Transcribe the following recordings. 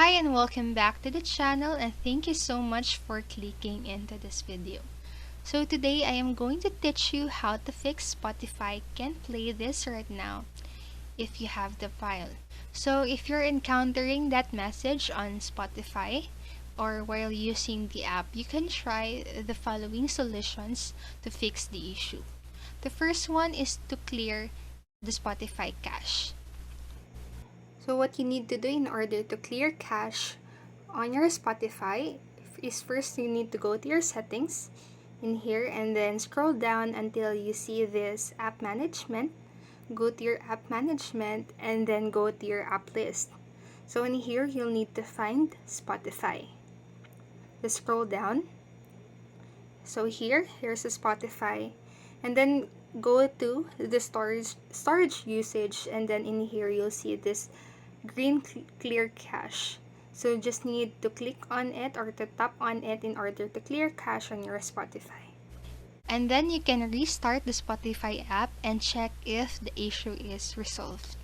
Hi and welcome back to the channel, and thank you so much for clicking into this video. So today I am going to teach you how to fix Spotify can't play this right now if you have the file. So if you're encountering that message on Spotify or while using the app, you can try the following solutions to fix the issue. The first one is to clear the Spotify cache. So what you need to do in order to clear cache on your Spotify is first you need to go to your settings in here and then scroll down until you see this app management. Go to your app management and then go to your app list. So in here you'll need to find Spotify. Just scroll down. So here's the Spotify, and then go to the storage usage, and then in here you'll see this green clear cache. So just need to click on it or to tap on it in order to clear cache on your Spotify. And then you can restart the Spotify app and check if the issue is resolved.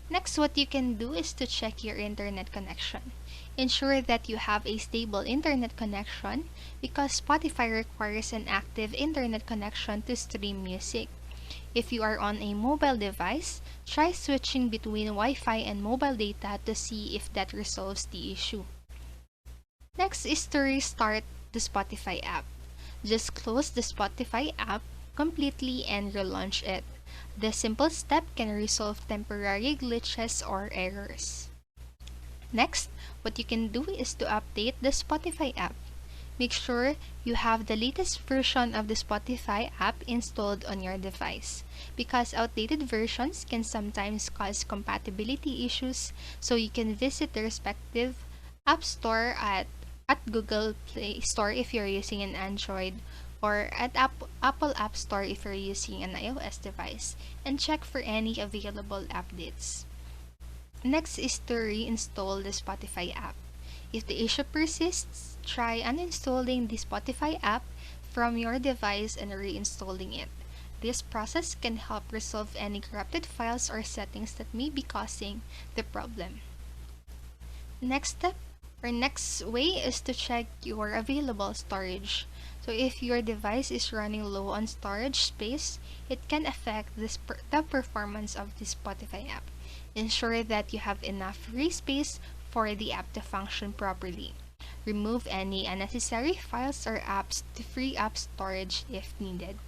Next, what you can do is to check your internet connection. Ensure that you have a stable internet connection because Spotify requires an active internet connection to stream music. If you are on a mobile device, try switching between Wi-Fi and mobile data to see if that resolves the issue. Next is to restart the Spotify app. Just close the Spotify app completely and relaunch it. This simple step can resolve temporary glitches or errors. Next, what you can do is to update the Spotify app. Make sure you have the latest version of the Spotify app installed on your device, because outdated versions can sometimes cause compatibility issues, so you can visit the respective app store at Google Play Store if you're using an Android, or at Apple App Store if you're using an iOS device, and check for any available updates. Next is to reinstall the Spotify app. If the issue persists, try uninstalling the Spotify app from your device and reinstalling it. This process can help resolve any corrupted files or settings that may be causing the problem. Next way is to check your available storage. So if your device is running low on storage space, it can affect the performance of the Spotify app. Ensure that you have enough free space for the app to function properly. Remove any unnecessary files or apps to free up storage if needed.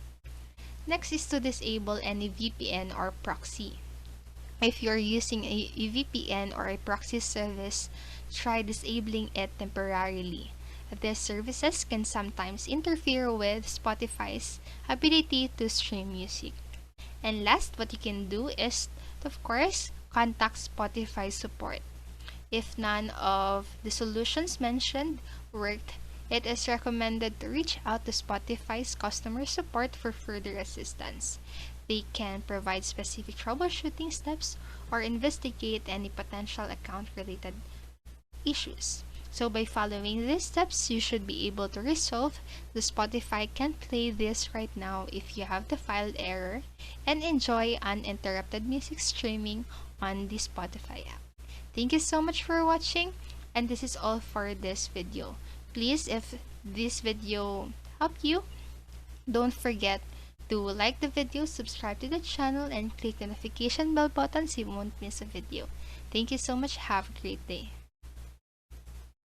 Next is to disable any VPN or proxy. If you're using a VPN or a proxy service, try disabling it temporarily. These services can sometimes interfere with Spotify's ability to stream music. And last, what you can do is, of course, contact Spotify support. If none of the solutions mentioned worked, it is recommended to reach out to Spotify's customer support for further assistance. They can provide specific troubleshooting steps or investigate any potential account-related issues. So by following these steps, you should be able to resolve the Spotify can't play this right now if you have the file error, and enjoy uninterrupted music streaming on the Spotify app. Thank you so much for watching, and this is all for this video. Please, if this video helped you, don't forget to like the video, subscribe to the channel, and click the notification bell button so you won't miss a video. Thank you so much. Have a great day.